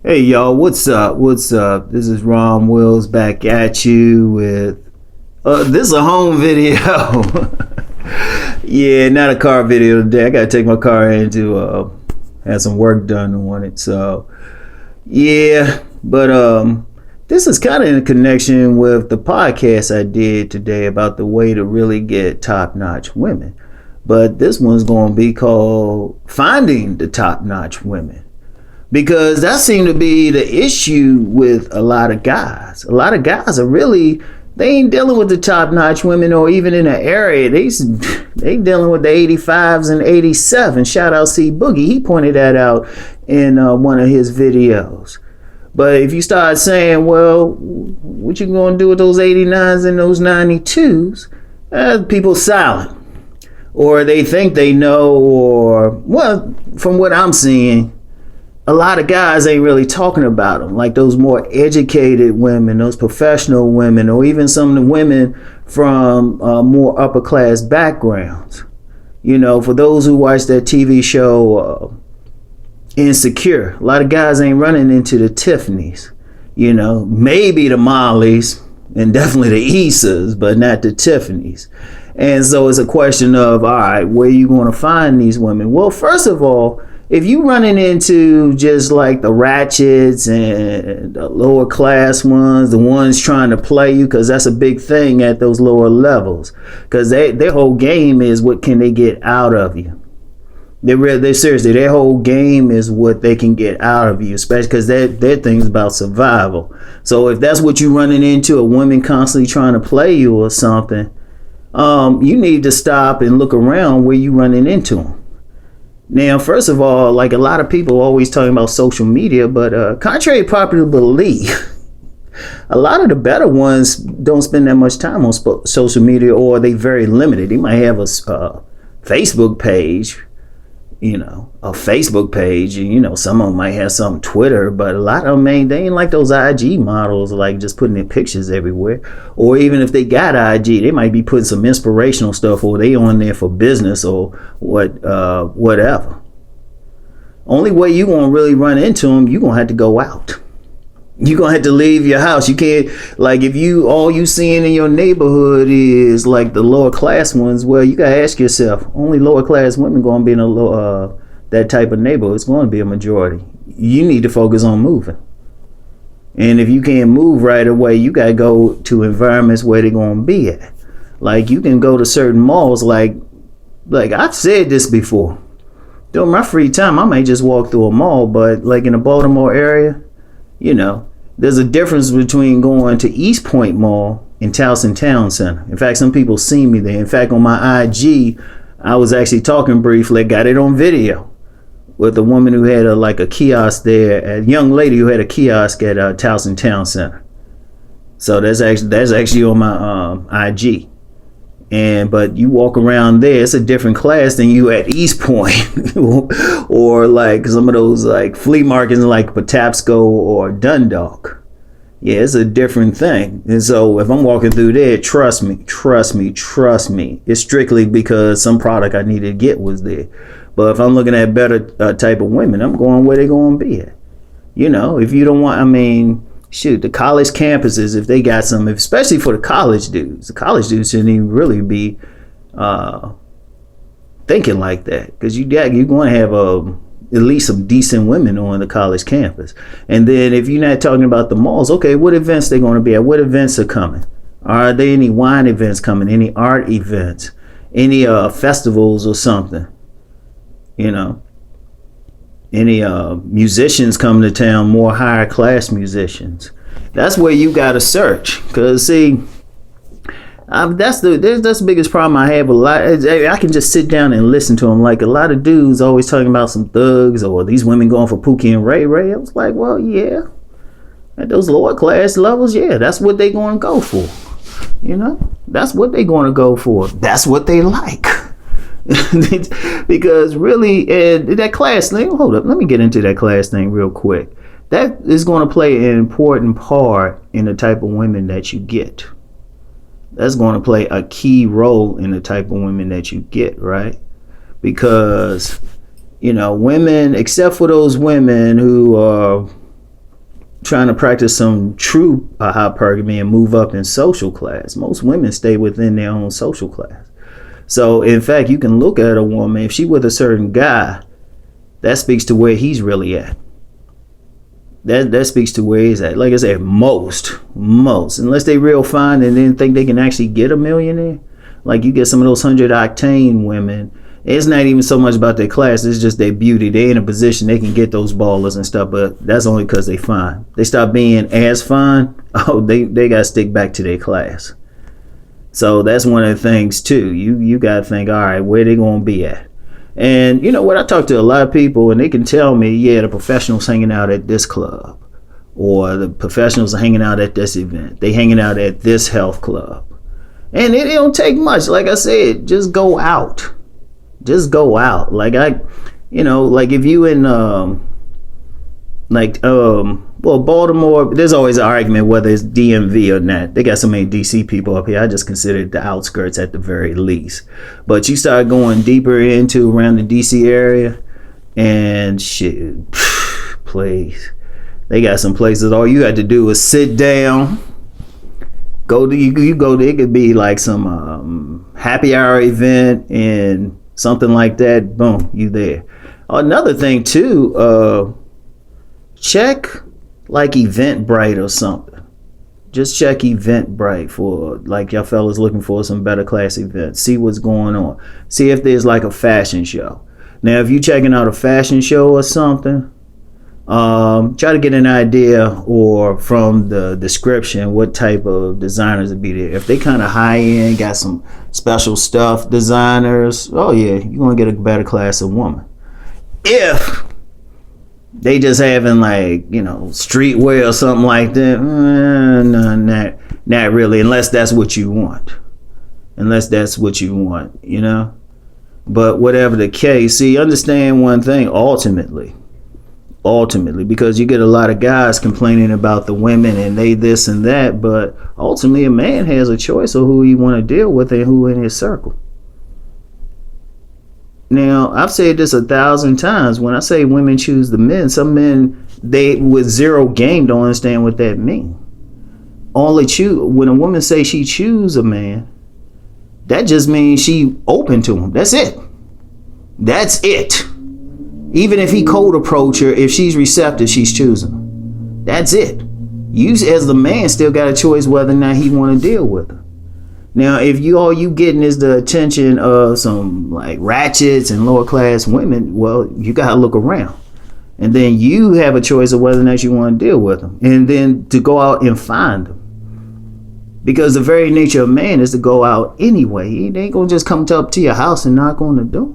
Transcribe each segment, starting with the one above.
Hey y'all, what's up? What's up? This is Rom Wills back at you with this is a home video. Yeah, not a car video today. I gotta take my car in to have some work done on it. So yeah, but this is kind of in connection with the podcast I did today about the way to really get top-notch women. But this one's gonna be called Finding the Top-Notch Women. Because that seemed to be the issue with a lot of guys. A lot of guys are really, they ain't dealing with the top-notch women, or even in the area. They dealing with the 85s and 87. Shout out C Boogie. He pointed that out in one of his videos. But if you start saying, well, what you gonna do with those 89s and those 92s? People silent. Or they think they know, or, well, from what I'm seeing, a lot of guys ain't really talking about them, like those more educated women, those professional women, or even some of the women from more upper class backgrounds. You know, for those who watch that TV show Insecure, a lot of guys ain't running into the Tiffany's. You know, maybe the Molly's and definitely the Isas, but not the Tiffany's. And so it's a question of, all right, where you going to find these women? Well, first of all, if you running into just like the ratchets and the lower class ones, the ones trying to play you, because that's a big thing at those lower levels, because their whole game is what can they get out of you. They seriously, their whole game is what they can get out of you, especially because their thing's about survival. So if that's what you running into, a woman constantly trying to play you or something, you need to stop and look around where you running into them. Now, first of all, like a lot of people always talking about social media, but contrary to popular belief, a lot of the better ones don't spend that much time on social media, or they very limited. They might have a Facebook page, and some of them might have some Twitter, but a lot of them they ain't like those IG models, like just putting their pictures everywhere. Or even if they got IG, they might be putting some inspirational stuff, or they on there for business or whatever. Only way you gonna really run into them, you gonna have to go out. You're gonna have to leave your house. You can't, like, if all you seeing in your neighborhood is like the lower class ones, well, you gotta ask yourself, only lower class women gonna be in that type of neighborhood. It's gonna be a majority. You need to focus on moving. And if you can't move right away, you gotta go to environments where they're gonna be at. Like, you can go to certain malls, like I've said this before. During my free time, I might just walk through a mall, but like in the Baltimore area, there's a difference between going to East Point Mall and Towson Town Center. In fact, some people see me there. In fact, on my IG, I was actually talking briefly, got it on video, with a woman who had a kiosk there, a young lady who had a kiosk at Towson Town Center. So that's actually on my IG. But you walk around there, it's a different class than you at East Point or like some of those like flea markets like Patapsco or Dundalk. Yeah, it's a different thing. And so if I'm walking through there, trust me, it's strictly because some product I needed to get was there. But if I'm looking at better type of women, I'm going where they're going to be at. If you don't want, the college campuses, if they got some, especially for the college dudes shouldn't even really be thinking like that, because you're going to have at least some decent women on the college campus. And then if you're not talking about the malls, okay, what events they're going to be at? What events are coming? Are there any wine events coming? Any art events? Any festivals or something? Any musicians coming to town, more higher class musicians. That's where you got to search, because see, that's the biggest problem I have. I can just sit down and listen to them. Like a lot of dudes always talking about some thugs or these women going for Pookie and Ray Ray. I was like, well, yeah, at those lower class levels, yeah, that's what they going to go for. That's what they going to go for. That's what they like. Because really, that class thing, hold up, let me get into that class thing real quick. That is going to play an important part in the type of women that you get. That's going to play a key role in the type of women that you get, right? Because, women, except for those women who are trying to practice some true hypergamy and move up in social class. Most women stay within their own social class. So in fact, you can look at a woman, if she with a certain guy, that speaks to where he's really at. That speaks to where he's at. Like I said, most, unless they real fine and then think they can actually get a millionaire. Like you get some of those 100 octane women, it's not even so much about their class, it's just their beauty. They in a position they can get those ballers and stuff, but that's only because they fine. They stop being as fine, they got to stick back to their class. So that's one of the things too. You got to think, all right, where they going to be at? And you know what, I talk to a lot of people and they can tell me, yeah, the professionals hanging out at this club, or the professionals are hanging out at this event. They hanging out at this health club. And it don't take much. Like I said, just go out. Just go out. Like like if you in Baltimore, there's always an argument whether it's DMV or not. They got so many DC people up here. I just consider it the outskirts at the very least. But you start going deeper into around the DC area, and shit, please, they got some places all you had to do is sit down. You go to, it could be like some happy hour event and something like that. Boom, you there. Another thing too, check like Eventbrite or something. Just check Eventbrite for like y'all fellas looking for some better class events. See what's going on. See if there's like a fashion show. Now, if you're checking out a fashion show or something, try to get an idea or from the description what type of designers would be there. If they kind of high end, got some special stuff, designers, oh yeah, you're gonna get a better class of woman. If they just having like, streetwear or something like that, no, not really, unless that's what you want. But whatever the case, see, understand one thing, ultimately, because you get a lot of guys complaining about the women and they this and that, but ultimately a man has a choice of who he want to deal with and who in his circle. Now, I've said this 1,000 times. When I say women choose the men, some men, they with zero game don't understand what that means. When a woman say she choose a man, that just means she open to him. That's it. Even if he cold approach her, if she's receptive, she's choosing. That's it. You as the man still got a choice whether or not he want to deal with her. Now, if all you getting is the attention of some like ratchets and lower class women, well, you gotta look around. And then you have a choice of whether or not you want to deal with them. And then to go out and find them. Because the very nature of man is to go out anyway. He ain't gonna just come up to your house and knock on the door.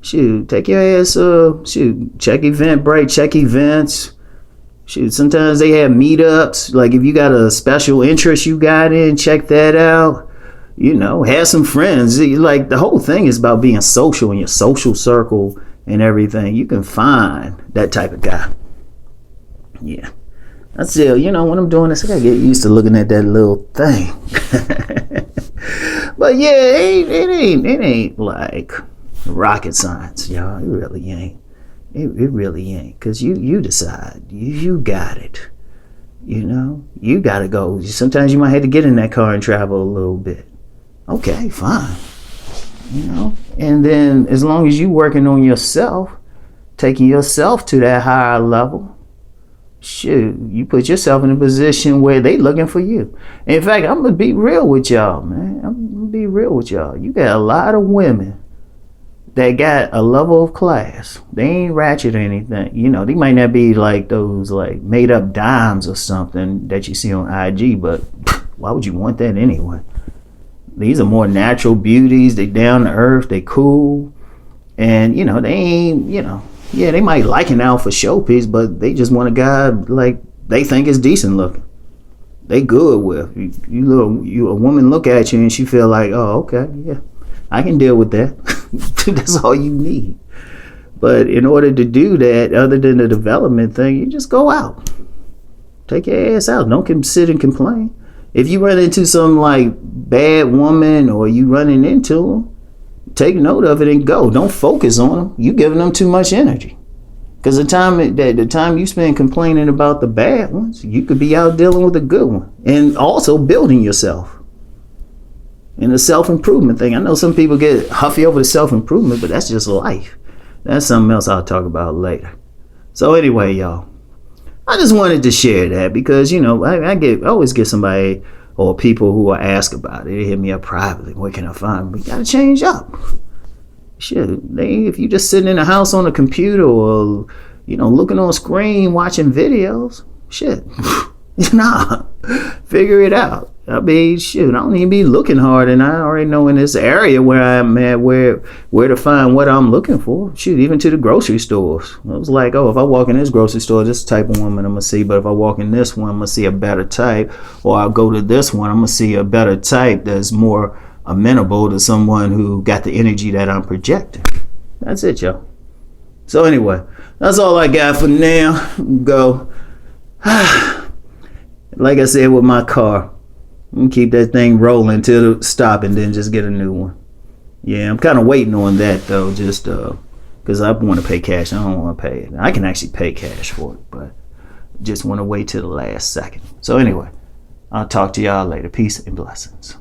Shoot, take your ass, check Eventbrite, check events. Shoot, sometimes they have meetups. Like if you got a special interest you got in, check that out. Have some friends. Like the whole thing is about being social in your social circle and everything. You can find that type of guy. Yeah. That's it. When I'm doing this, I gotta get used to looking at that little thing. But yeah, it ain't like rocket science, y'all. It really ain't. It really ain't, because you decide. You got it. You got to go. Sometimes you might have to get in that car and travel a little bit. Okay, fine. And then as long as you working on yourself, taking yourself to that higher level, shoot, you put yourself in a position where they looking for you. In fact, I'm going to be real with y'all, man. You got a lot of women that got a level of class. They ain't ratchet or anything. They might not be like those like made up dimes or something that you see on IG, but why would you want that anyway? These are more natural beauties. They down to earth. They cool. And, they ain't, yeah, they might like an out for showpiece, but they just want a guy like they think is decent looking. They good with. A woman look at you and she feel like, oh, okay, yeah, I can deal with that. That's all you need. But in order to do that, other than the development thing, you just go out. Take your ass out. Don't sit and complain. If you run into some like bad woman or you running into them, take note of it and go. Don't focus on them. You giving them too much energy. Because the time you spend complaining about the bad ones, you could be out dealing with a good one. And also building yourself. And the self-improvement thing. I know some people get huffy over the self-improvement, but that's just life. That's something else I'll talk about later. So anyway, y'all, I just wanted to share that because, you know, I always get somebody or people who will ask about it. They hit me up privately. Where can I find them? We got to change up. Shit, if you just sitting in the house on a computer or, you know, looking on a screen, watching videos, shit, nah, figure it out. I mean, shoot, I don't even be looking hard, and I already know in this area where I'm at, where to find what I'm looking for. Shoot, even to the grocery stores. I was like, oh, if I walk in this grocery store, this type of woman I'm gonna see, but if I walk in this one, I'm gonna see a better type, or I'll go to this one, I'm gonna see a better type that's more amenable to someone who got the energy that I'm projecting. That's it, y'all. So anyway, that's all I got for now. Go. Like I said with my car, I'm gonna keep that thing rolling till it stop and then just get a new one. Yeah, I'm kind of waiting on that though, just because I want to pay cash. I don't want to pay it. I can actually pay cash for it, but just want to wait till the last second. So anyway, I'll talk to y'all later. Peace and blessings.